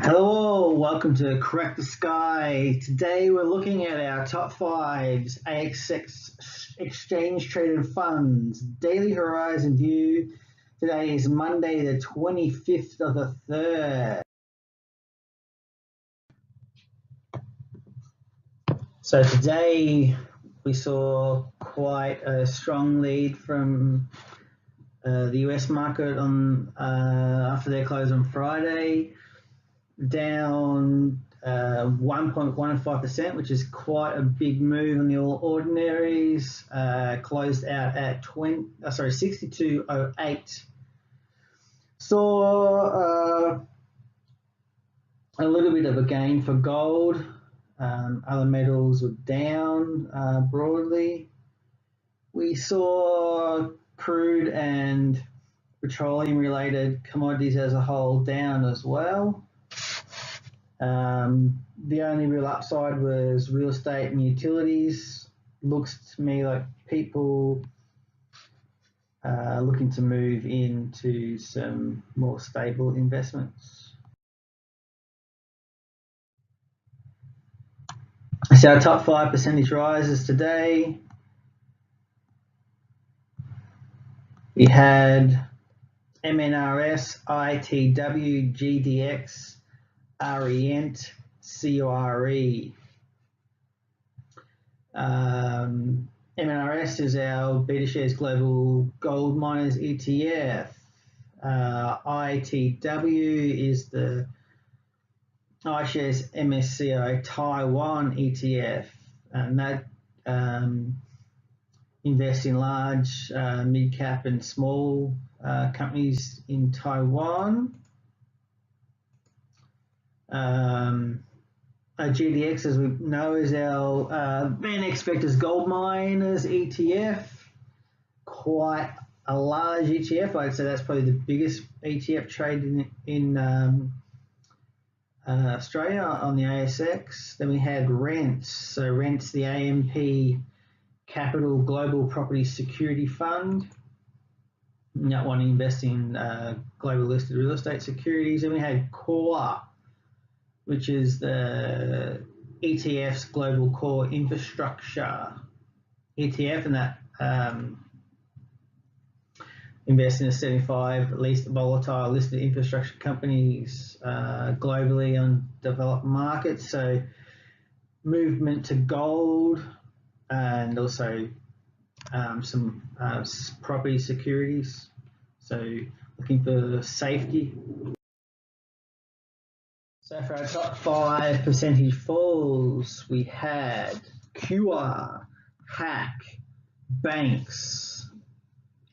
Hello all, welcome to Crack the Sky. Today we're looking at our top 5's ASX Exchange Traded Funds Daily Horizon View. Today is Monday the 25th of the 3rd. So today we saw quite a strong lead from the US market on after their close on Friday. Down 1.15%, which is quite a big move on the All Ordinaries. Closed out at 62.08. Saw a little bit of a gain for gold. Other metals were down broadly. We saw crude and petroleum-related commodities as a whole down as well. The only real upside was real estate and utilities. Looks to me like people looking to move into some more stable investments. So our top 5 percentage rises today. We had MNRS, ITW, GDX, RENT, CORE. MNRS is our BetaShares Global Gold Miners ETF. ITW is the iShares MSCI Taiwan ETF, and that invests in large, mid-cap and small companies in Taiwan. GDX, as we know, is our VanEck Vectors Gold Miners ETF. Quite a large ETF. I'd say that's probably the biggest ETF traded in Australia on the ASX. Then we had RENT. So RENT's the AMP Capital Global Property Security Fund. And that one invests in global listed real estate securities. And we had CORE, which is the ETF's Global Core Infrastructure ETF, and that invests in 75 least volatile listed infrastructure companies globally on developed markets. So movement to gold and also some property securities. So looking for safety. So for our top 5 percentage falls, we had QR, Hack, Banks,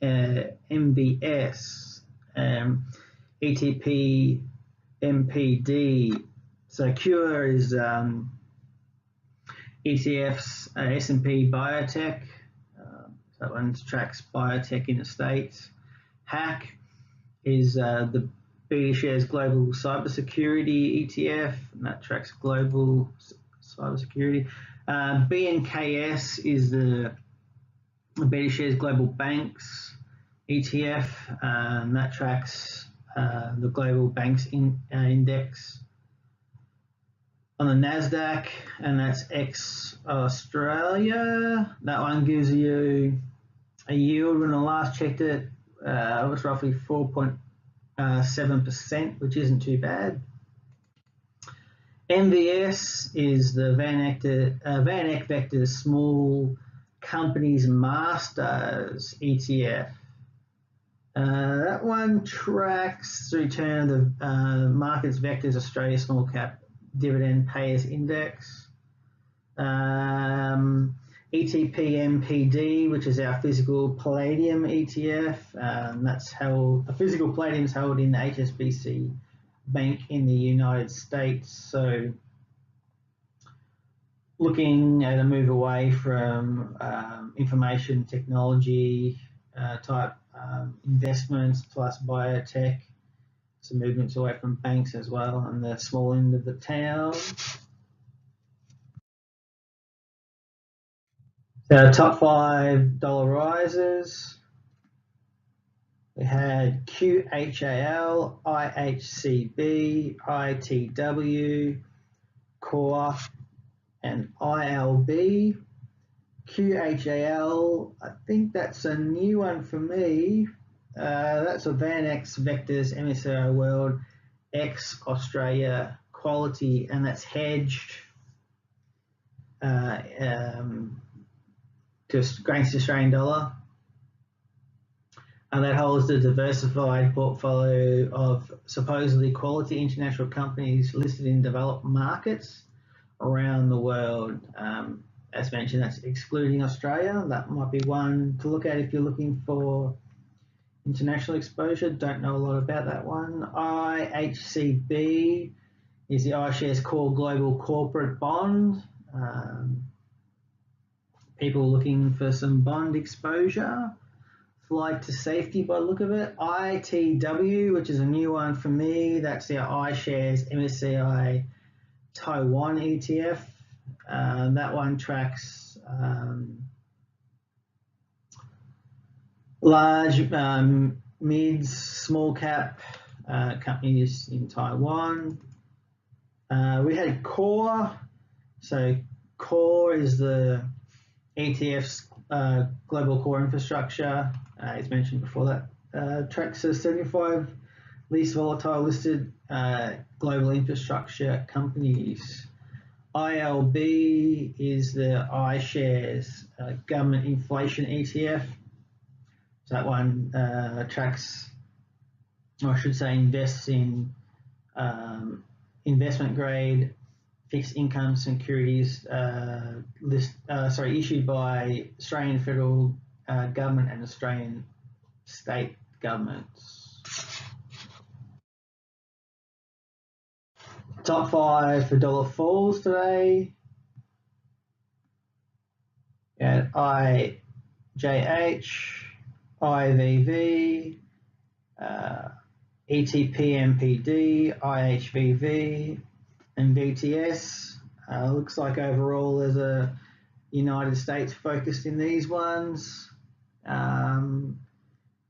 MBS, ETP, MPD. So QR is ETF's S&P Biotech. That one tracks biotech in the States. Hack is the BetaShares Global Cybersecurity ETF, and that tracks global cybersecurity. BNKS is the BetaShares Global Banks ETF, and that tracks the Global Banks Index. On the NASDAQ, and that's ex-Australia, that one gives you a yield when I last checked it, was roughly 4.7%, which isn't too bad. MVS is the VanEck Vectors Small Companies Masters ETF. That one tracks the return of the Markets Vectors Australia Small Cap Dividend Payers Index. ETP MPD, which is our physical palladium ETF. That's held, the physical palladium is held in the HSBC Bank in the United States. So looking at a move away from information technology type investments plus biotech. Some movements away from banks as well on the small end of the town. Top $5 rises. We had QHAL, IHCB, ITW, Core, and ILB. QHAL, I think that's a new one for me. That's a VanEck Vectors MSCI World X Australia Quality, and that's hedged just against the Australian dollar. And that holds the diversified portfolio of supposedly quality international companies listed in developed markets around the world. As mentioned, that's excluding Australia. That might be one to look at if you're looking for international exposure. Don't know a lot about that one. IHCB is the iShares Core Global Corporate Bond. People looking for some bond exposure. Flight to safety by the look of it. ITW, which is a new one for me, that's the iShares MSCI Taiwan ETF. That one tracks large, mids, small cap companies in Taiwan. We had Core. So Core is the ETF's global core infrastructure. As mentioned before, that tracks the 75 least volatile listed global infrastructure companies. ILB is the iShares government inflation ETF. So that one tracks, or I should say, invests in investment grade fixed income securities issued by Australian federal government and Australian state governments. Top 5 for dollar falls today. At IJH, IVV, ETPMPD, IHVV, and VTS. Looks like overall there's a United States focused in these ones.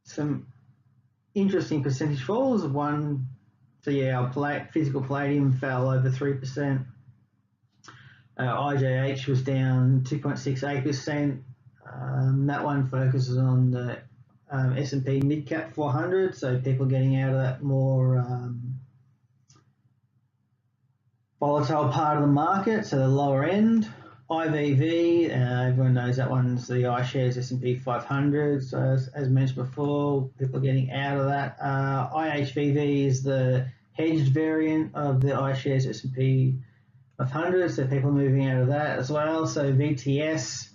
Some interesting percentage falls. One, so yeah, our physical palladium fell over 3%. IJH was down 2.68%. That one focuses on the S&P mid-cap 400, so people getting out of that more volatile part of the market, so the lower end. IVV, everyone knows that one's the iShares S&P 500, so as mentioned before, people are getting out of that. IHVV is the hedged variant of the iShares S&P 500, so people are moving out of that as well. So VTS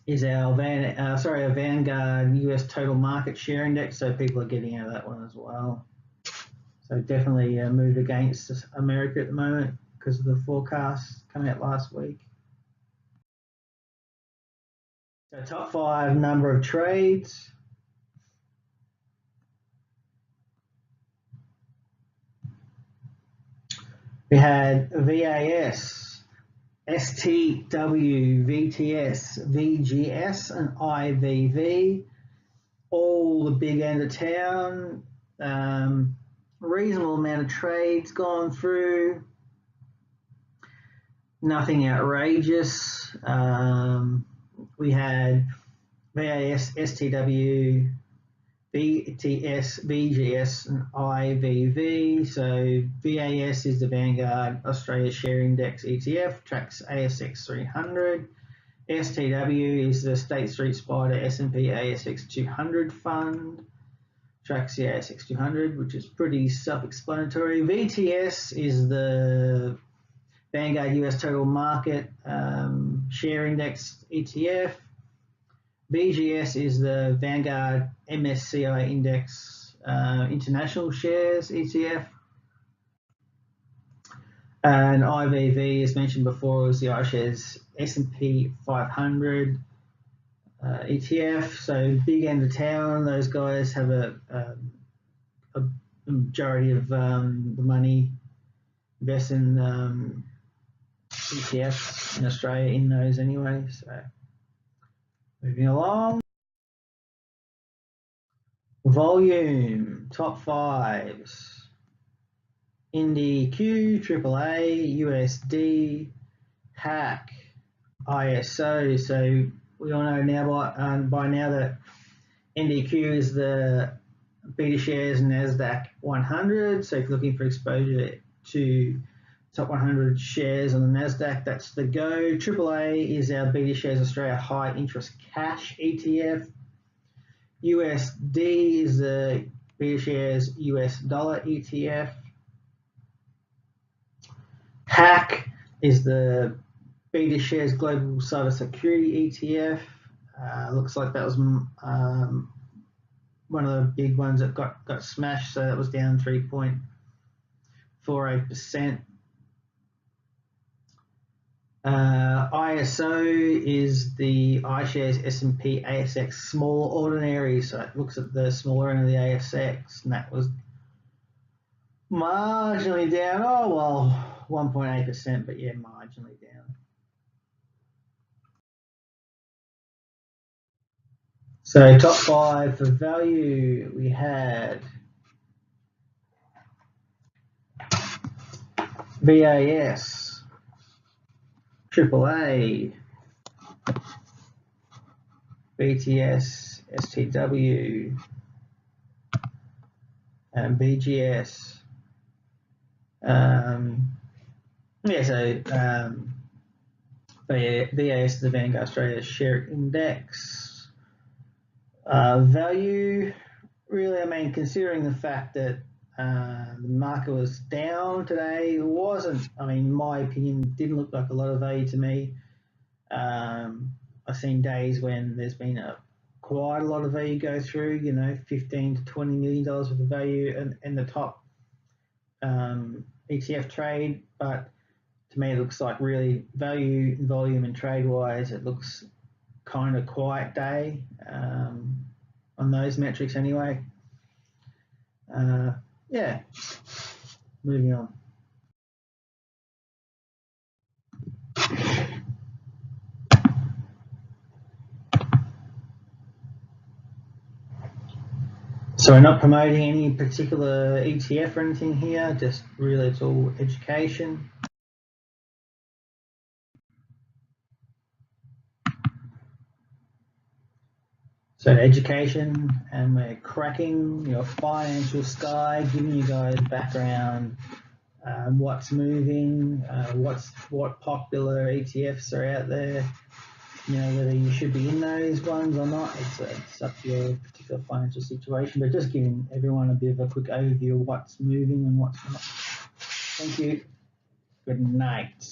is our Vanguard US Total Market Share Index, so people are getting out of that one as well. So definitely a move against America at the moment because of the forecast coming out last week. So top 5 number of trades. We had VAS, STW, VTS, VGS, and IVV, all the big end of town. Reasonable amount of trades gone through. Nothing outrageous. We had VAS, STW, VTS, VGS, and IVV. So VAS is the Vanguard Australia Share Index ETF, tracks ASX 300. STW is the State Street Spider S&P ASX 200 fund, tracks the ASX 200, which is pretty self-explanatory. VTS is the Vanguard US Total Market Share Index ETF. VGS is the Vanguard MSCI Index International Shares ETF. And IVV, as mentioned before, is the iShares S&P 500 ETF. So big end of town. Those guys have a majority of the money invested in ETFs in Australia in those anyway. So moving along. Volume, top fives. NDQ, AAA, USD, HAC, ISO. So we all know now by now that NDQ is the beta shares NASDAQ 100. So if you're looking for exposure to top 100 shares on the NASDAQ, that's the go. AAA is our beta shares Australia high interest cash ETF. USD is the beta shares US dollar ETF. HAC is the beta shares global cybersecurity ETF. Looks like that was one of the big ones that got smashed, so that was down 3.48%. ISO is the iShares S&P ASX Small Ordinaries, so it looks at the smaller end of the ASX, and that was marginally down. 1.8%, but yeah, marginally down. So top five for value, we had VAS, AAA, BTS, STW, and BGS. VAS is the Vanguard Australia Share Index. Value, really, I mean, considering the fact that the market was down today, it wasn't, I mean, in my opinion, didn't look like a lot of value to me. I've seen days when there's been quite a lot of value go through, you know, $15 to $20 million worth of value in the top ETF trade, but to me it looks like really value, volume and trade wise, it looks kind of quiet day on those metrics anyway. Yeah, moving on. So we're not promoting any particular ETF or anything here, just really it's all education. So education, and we're cracking your financial sky, giving you guys background, what's moving, what popular ETFs are out there, you know, whether you should be in those ones or not, it's up to your particular financial situation, but just giving everyone a bit of a quick overview of what's moving and what's not. Thank you. Good night.